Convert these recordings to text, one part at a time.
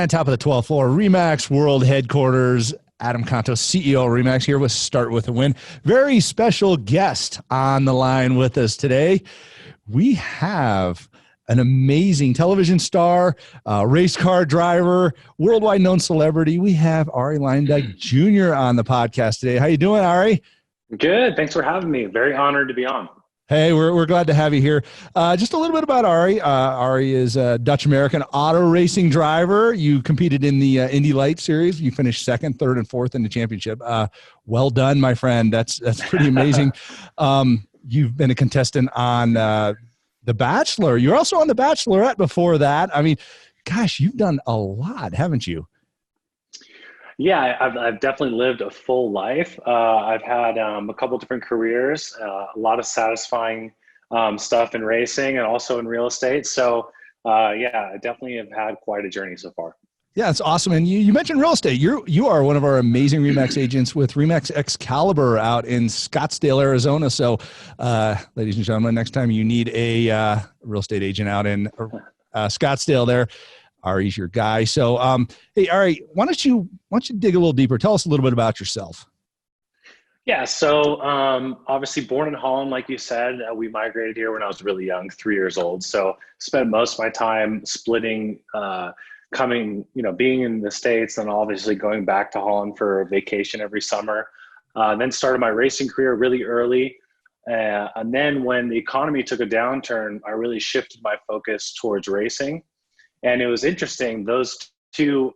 And top of the 12th floor, Remax World Headquarters. Adam Contos, CEO of Remax, here with Start With a Win. Very special guest on the line with us today. We have an amazing television star, race car driver, worldwide known celebrity. We have Arie Luyendyk Jr. on the podcast today. How you doing, Arie? Good. Thanks for having me. Very honored to be on. Hey, we're glad to have you here. Just a little bit about Arie. Arie is a Dutch-American auto racing driver. You competed in the Indy Light Series. You finished second, third, and fourth in the championship. Well done, my friend. That's pretty amazing. You've been a contestant on The Bachelor. You're also on The Bachelorette before that. I mean, gosh, you've done a lot, haven't you? Yeah, I've definitely lived a full life. I've had a couple different careers, a lot of satisfying stuff in racing and also in real estate. So yeah, I definitely have had quite a journey so far. Yeah, it's awesome. And you mentioned real estate. You are one of our amazing Remax agents with Remax Excalibur out in Scottsdale, Arizona. So ladies and gentlemen, next time you need a real estate agent out in Scottsdale there, Arie's your guy. So, hey, Arie, why don't you dig a little deeper? Tell us a little bit about yourself. Yeah, so obviously born in Holland, like you said, we migrated here when I was really young, 3 years old. So spent most of my time splitting, being in the States and obviously going back to Holland for a vacation every summer. Then started my racing career really early. And then when the economy took a downturn, I really shifted my focus towards racing. And it was interesting. Those two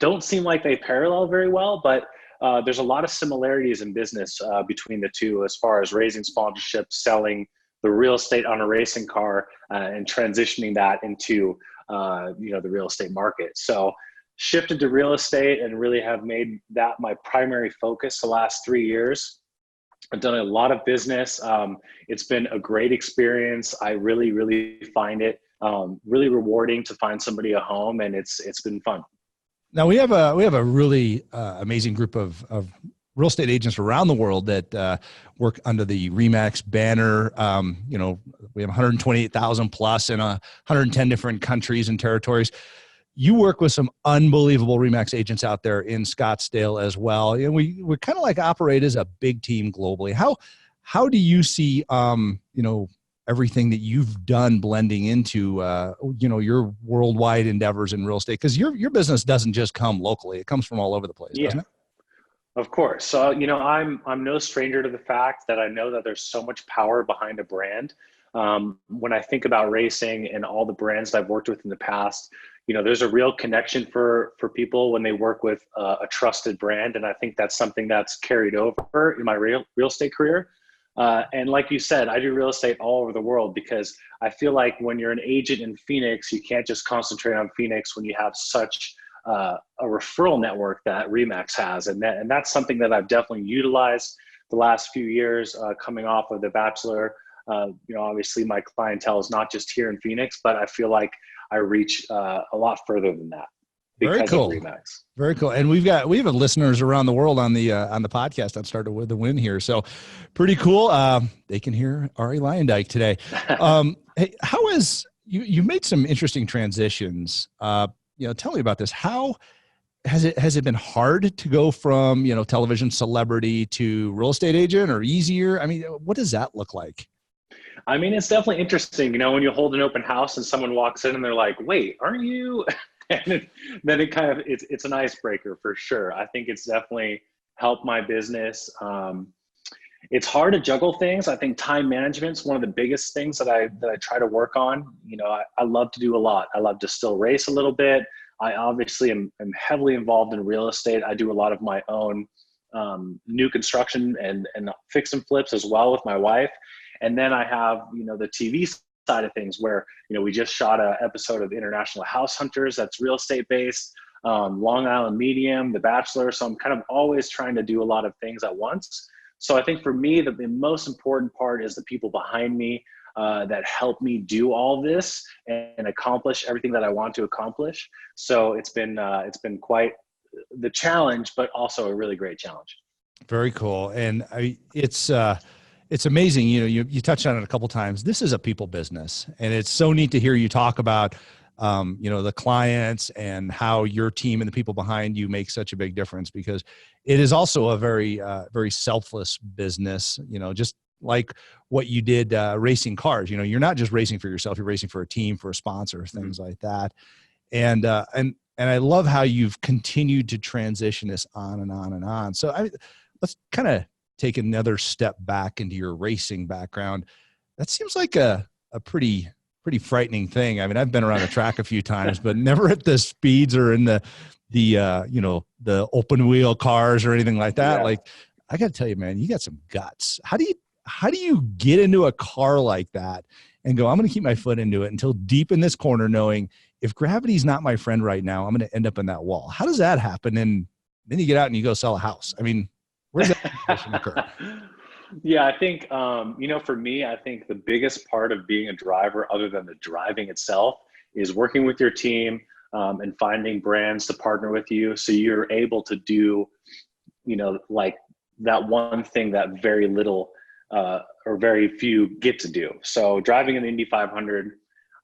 don't seem like they parallel very well, but there's a lot of similarities in business between the two as far as raising sponsorships, selling the real estate on a racing car, and transitioning that into the real estate market. So shifted to real estate and really have made that my primary focus the last 3 years. I've done a lot of business. It's been a great experience. I really, really find it really rewarding to find somebody a home, and it's been fun. Now we have a really amazing group of real estate agents around the world that work under the Remax banner. We have 128,000 plus in 110 different countries and territories. You work with some unbelievable Remax agents out there in Scottsdale as well. And we kind of like operate as a big team globally. How do you see everything that you've done blending into your worldwide endeavors in real estate? Because your business doesn't just come locally; it comes from all over the place, doesn't it? Of course. So I'm no stranger to the fact that I know that there's so much power behind a brand. When I think about racing and all the brands that I've worked with in the past, there's a real connection for people when they work with a trusted brand, and I think that's something that's carried over in my real estate career. And like you said, I do real estate all over the world because I feel like when you're an agent in Phoenix, you can't just concentrate on Phoenix when you have such a referral network that Remax has. And that's something that I've definitely utilized the last few years coming off of The Bachelor. Obviously my clientele is not just here in Phoenix, but I feel like I reach a lot further than that. Very cool. Remax. Very cool. And we have listeners around the world on the podcast on Started With the Win here. So pretty cool. They can hear Arie Luyendyk today. Hey, how is you made some interesting transitions. Tell me about this. How has it been hard to go from, television celebrity to real estate agent, or easier? I mean, what does that look like? I mean, it's definitely interesting, when you hold an open house and someone walks in and they're like, wait, aren't you? And then it's an icebreaker for sure. I think it's definitely helped my business. It's hard to juggle things. I think time management's one of the biggest things that I try to work on. I love to do a lot. I love to still race a little bit. I obviously am heavily involved in real estate. I do a lot of my own new construction and fix and flips as well with my wife. And then I have, the TV side of things where, we just shot an episode of International House Hunters that's real estate based, Long Island Medium, The Bachelor. So I'm kind of always trying to do a lot of things at once. So I think for me, the most important part is the people behind me that help me do all this and accomplish everything that I want to accomplish. So it's been quite the challenge, but also a really great challenge. Very cool. And it's amazing. You touched on it a couple of times. This is a people business, and it's so neat to hear you talk about the clients and how your team and the people behind you make such a big difference, because it is also a very, very selfless business, just like what you did racing cars. You're not just racing for yourself, you're racing for a team, for a sponsor, things like that. And I love how you've continued to transition this on and on and on. So let's kind of take another step back into your racing background. That seems like a pretty frightening thing. I mean, I've been around the track a few times, but never at the speeds or in the open wheel cars or anything like that. Yeah. Like, I got to tell you, man, you got some guts. How do you get into a car like that and go, I'm going to keep my foot into it until deep in this corner, knowing if gravity's not my friend right now, I'm going to end up in that wall? How does that happen? And then you get out and you go sell a house. I mean, where does that transition occur? Yeah, I think, for me, I think the biggest part of being a driver, other than the driving itself, is working with your team and finding brands to partner with you. So you're able to do, like that one thing that very little or very few get to do. So driving in the Indy 500,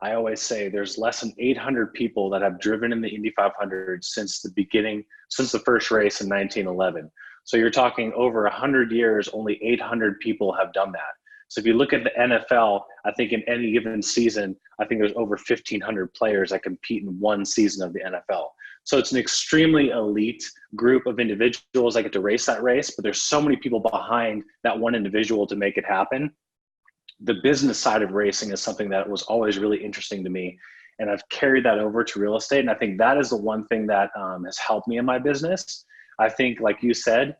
I always say there's less than 800 people that have driven in the Indy 500 since the first race in 1911. So you're talking over 100 years, only 800 people have done that. So if you look at the NFL, I think in any given season, I think there's over 1,500 players that compete in one season of the NFL. So it's an extremely elite group of individuals that get to race that race, but there's so many people behind that one individual to make it happen. The business side of racing is something that was always really interesting to me. And I've carried that over to real estate. And I think that is the one thing that has helped me in my business. I think, like you said,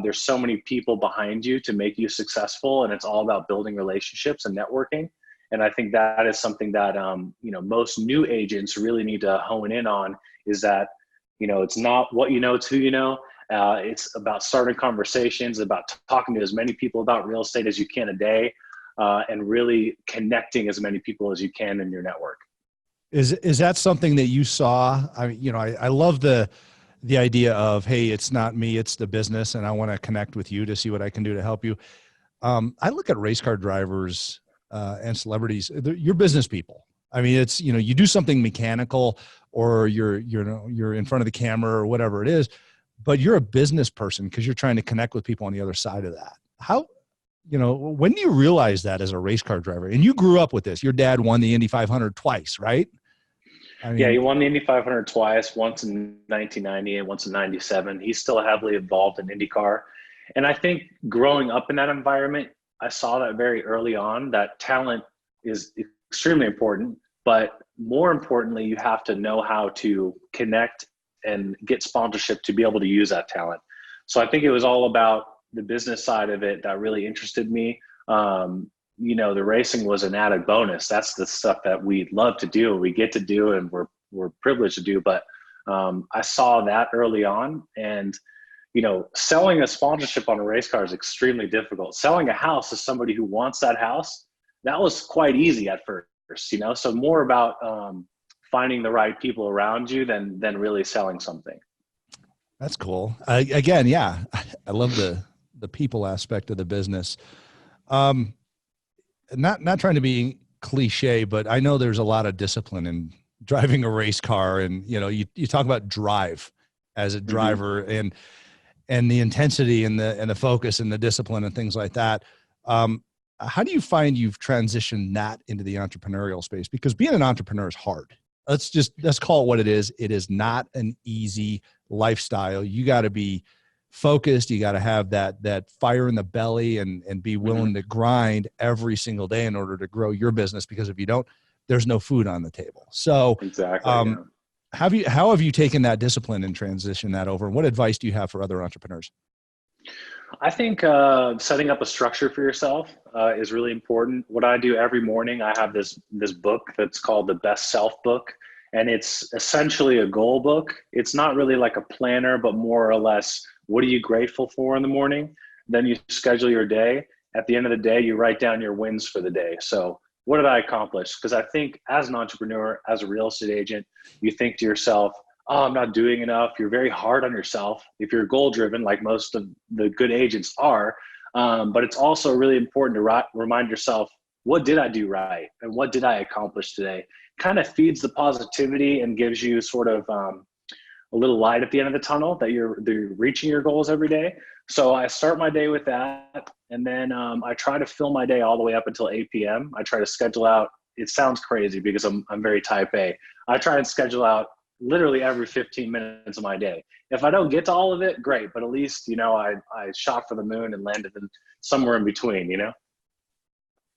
there's so many people behind you to make you successful, and it's all about building relationships and networking. And I think that is something that, most new agents really need to hone in on, is that, it's not what you know, it's who you know. It's about starting conversations, about talking to as many people about real estate as you can a day, and really connecting as many people as you can in your network. Is that something that you saw? I love the idea of, hey, it's not me, it's the business, and I want to connect with you to see what I can do to help you. I look at race car drivers and celebrities, you're business people. I mean, it's, you do something mechanical, or you're in front of the camera or whatever it is, but you're a business person because you're trying to connect with people on the other side of that. How, when do you realize that as a race car driver? And you grew up with this. Your dad won the Indy 500 twice, right? Yeah, he won the Indy 500 twice, once in 1990 and once in 97. He's still heavily involved in IndyCar. And I think growing up in that environment, I saw that very early on, that talent is extremely important, but more importantly, you have to know how to connect and get sponsorship to be able to use that talent. So I think it was all about the business side of it that really interested me. The racing was an added bonus. That's the stuff that we love to do, we get to do, and we're privileged to do. But I saw that early on, and selling a sponsorship on a race car is extremely difficult. Selling a house to somebody who wants that house, that was quite easy at first. So more about finding the right people around you than really selling something. That's cool. Again, yeah, I love the people aspect of the business. Not trying to be cliche, but I know there's a lot of discipline in driving a race car, and you talk about drive as a driver, and the intensity and the focus and the discipline and things like that. How do you find you've transitioned that into the entrepreneurial space? Because being an entrepreneur is hard. Let's call it what it is. It is not an easy lifestyle. You got to be focused. You got to have that fire in the belly and be willing to grind every single day in order to grow your business, because if you don't, there's no food on the table. So exactly. How have you taken that discipline and transitioned that over? What advice do you have for other entrepreneurs? I think setting up a structure for yourself is really important. What I do every morning, I have this book that's called the Best Self Book, and it's essentially a goal book. It's not really like a planner, but more or less, what are you grateful for in the morning? Then you schedule your day. At the end of the day, you write down your wins for the day. So what did I accomplish? Because I think as an entrepreneur, as a real estate agent, you think to yourself, oh, I'm not doing enough. You're very hard on yourself if you're goal driven, like most of the good agents are. But it's also really important to remind yourself, what did I do right? And what did I accomplish today? kind of feeds the positivity and gives you sort of a little light at the end of the tunnel that you're reaching your goals every day. So I start my day with that. And then I try to fill my day all the way up until 8 p.m. I try to schedule out, it sounds crazy because I'm very type A. I try and schedule out literally every 15 minutes of my day. If I don't get to all of it, great. But at least, I shot for the moon and landed in somewhere in between,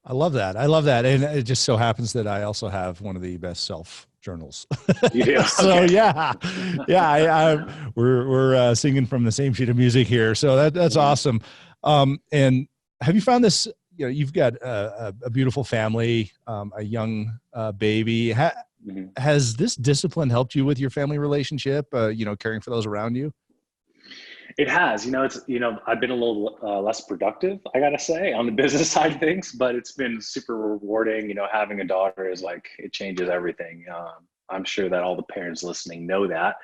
I love that. I love that. And it just so happens that I also have one of the best self journals. You do? So Okay. yeah, we're singing from the same sheet of music here. So that's awesome. And have you found this, you've got a beautiful family, a young baby. Has this discipline helped you with your family relationship, caring for those around you? It has, I've been a little less productive, I gotta say, on the business side of things, but it's been super rewarding. Having a daughter is like, it changes everything. I'm sure that all the parents listening know that.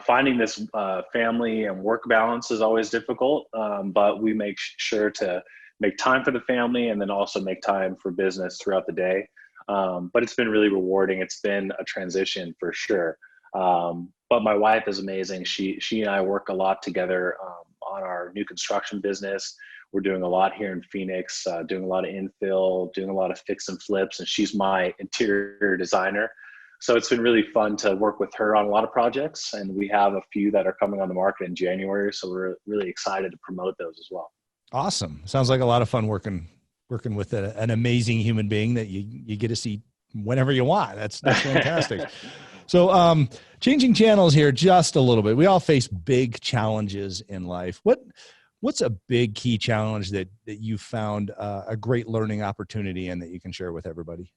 Finding this family and work balance is always difficult, but we make sure to make time for the family and then also make time for business throughout the day. But it's been really rewarding. It's been a transition for sure. But my wife is amazing. She and I work a lot together on our new construction business. We're doing a lot here in Phoenix, doing a lot of infill, doing a lot of fix and flips, and she's my interior designer. So it's been really fun to work with her on a lot of projects, and we have a few that are coming on the market in January. So we're really excited to promote those as well. Awesome. Sounds like a lot of fun working with an amazing human being that you get to see whenever you want. That's fantastic. So, changing channels here just a little bit. We all face big challenges in life. What's a big key challenge that you found a great learning opportunity in that you can share with everybody?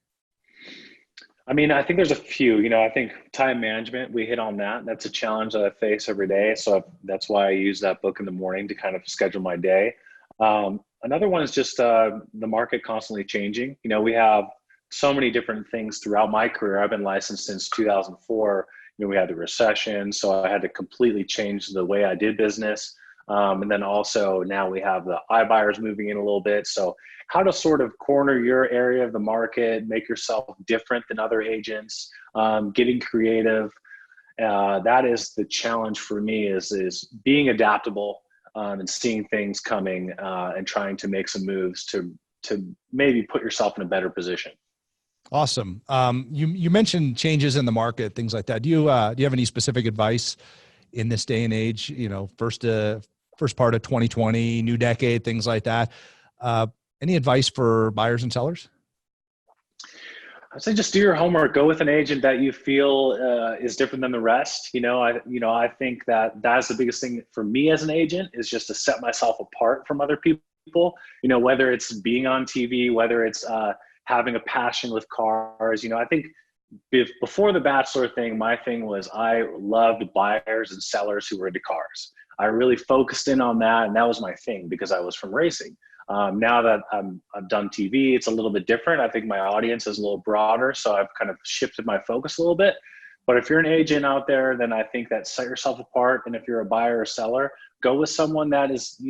I mean, I think there's a few. I think time management, we hit on that. That's a challenge that I face every day. So that's why I use that book in the morning to kind of schedule my day. Another one is just the market constantly changing. We have so many different things throughout my career. I've been licensed since 2004. We had the recession, so I had to completely change the way I did business. And then also now we have the iBuyers moving in a little bit. So how to sort of corner your area of the market, make yourself different than other agents, getting creative. That is the challenge for me is being adaptable and seeing things coming and trying to make some moves to maybe put yourself in a better position. Awesome. You mentioned changes in the market, things like that. Do you have any specific advice in this day and age? First part of 2020, new decade, things like that. Any advice for buyers and sellers? I'd say just do your homework. Go with an agent that you feel is different than the rest. I think that's the biggest thing for me as an agent is just to set myself apart from other people. Whether it's being on TV, whether it's having a passion with cars. I think before the Bachelor thing, my thing was I loved buyers and sellers who were into cars. I really focused in on that, and that was my thing because I was from racing. Now that I've done TV, it's a little bit different. I think my audience is a little broader, so I've kind of shifted my focus a little bit. But if you're an agent out there, then I think that set yourself apart. And if you're a buyer or seller, go with someone that is,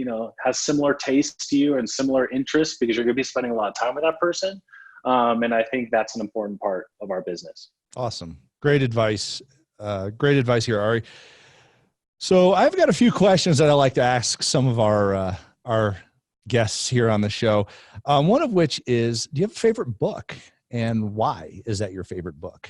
has similar tastes to you and similar interests because you're going to be spending a lot of time with that person. And I think that's an important part of our business. Awesome. Great advice. Great advice here, Arie. So I've got a few questions that I like to ask some of our guests here on the show. One of which is, do you have a favorite book, and why is that your favorite book?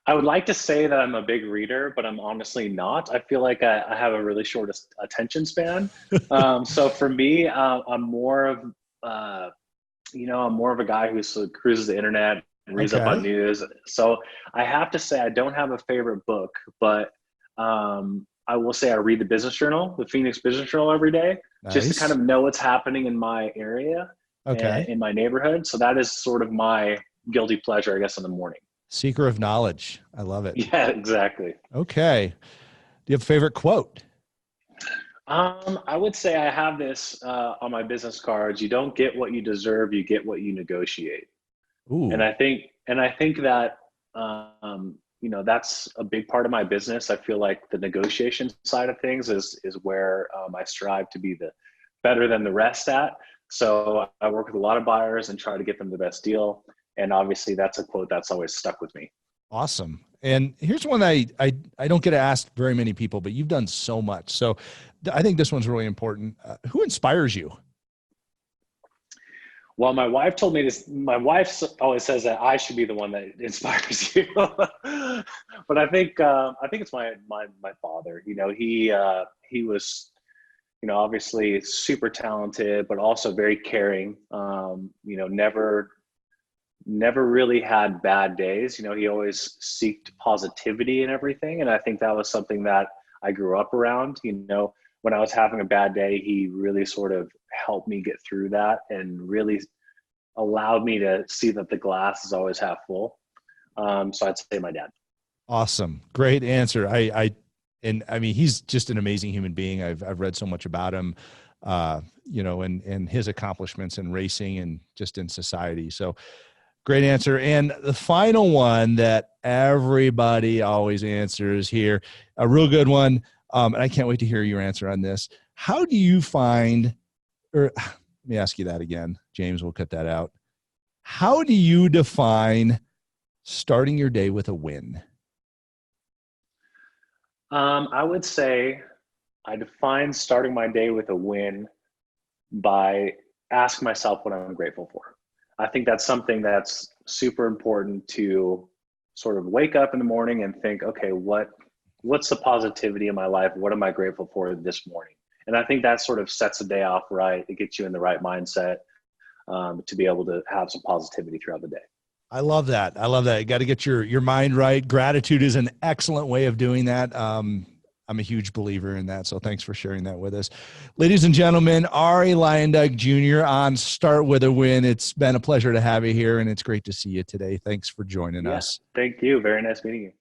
I would like to say that I'm a big reader, but I'm honestly not. I feel like I have a really short attention span. So for me, I'm more of a guy who cruises the internet and reads up on news. So I have to say I don't have a favorite book, but I will say I read the business journal, the Phoenix Business Journal every day, just to kind of know what's happening in my area and in my neighborhood. So that is sort of my guilty pleasure, I guess, in the morning. Seeker of knowledge. I love it. Yeah, exactly. Okay. Do you have a favorite quote? I would say I have this on my business cards. You don't get what you deserve, you get what you negotiate. Ooh. And I think that that's a big part of my business. I feel like the negotiation side of things is where I strive to be the better than the rest at. So I work with a lot of buyers and try to get them the best deal. And obviously that's a quote that's always stuck with me. Awesome. And here's one I don't get to ask very many people, but you've done so much. So I think this one's really important. Who inspires you? Well, my wife told me this. My wife always says that I should be the one that inspires you, but I think it's my father. You know, he was, you know, obviously super talented, but also very caring. You know, never really had bad days. You know, he always seeked positivity and everything, and I think that was something that I grew up around. You know, when I was having a bad day, he really sort of helped me get through that and really allowed me to see that the glass is always half full. So I'd say my dad. Awesome. Great answer. And I mean, he's just an amazing human being. I've read so much about him, you know, and his accomplishments in racing and just in society. So great answer. And the final one that everybody always answers here, a real good one. And I can't wait to hear your answer on this. How do you find, or let me ask you that again, James, we'll cut that out. How do you define starting your day with a win? I would say I define starting my day with a win by asking myself what I'm grateful for. I think that's something that's super important to sort of wake up in the morning and think, okay, what's the positivity in my life? What am I grateful for this morning? And I think that sort of sets the day off right. It gets you in the right mindset to be able to have some positivity throughout the day. I love that. I love that. You got to get your mind right. Gratitude is an excellent way of doing that. I'm a huge believer in that. So thanks for sharing that with us. Ladies and gentlemen, Arie Luyendyk Jr. on Start With a Win. It's been a pleasure to have you here, and it's great to see you today. Thanks for joining us. Thank you. Very nice meeting you.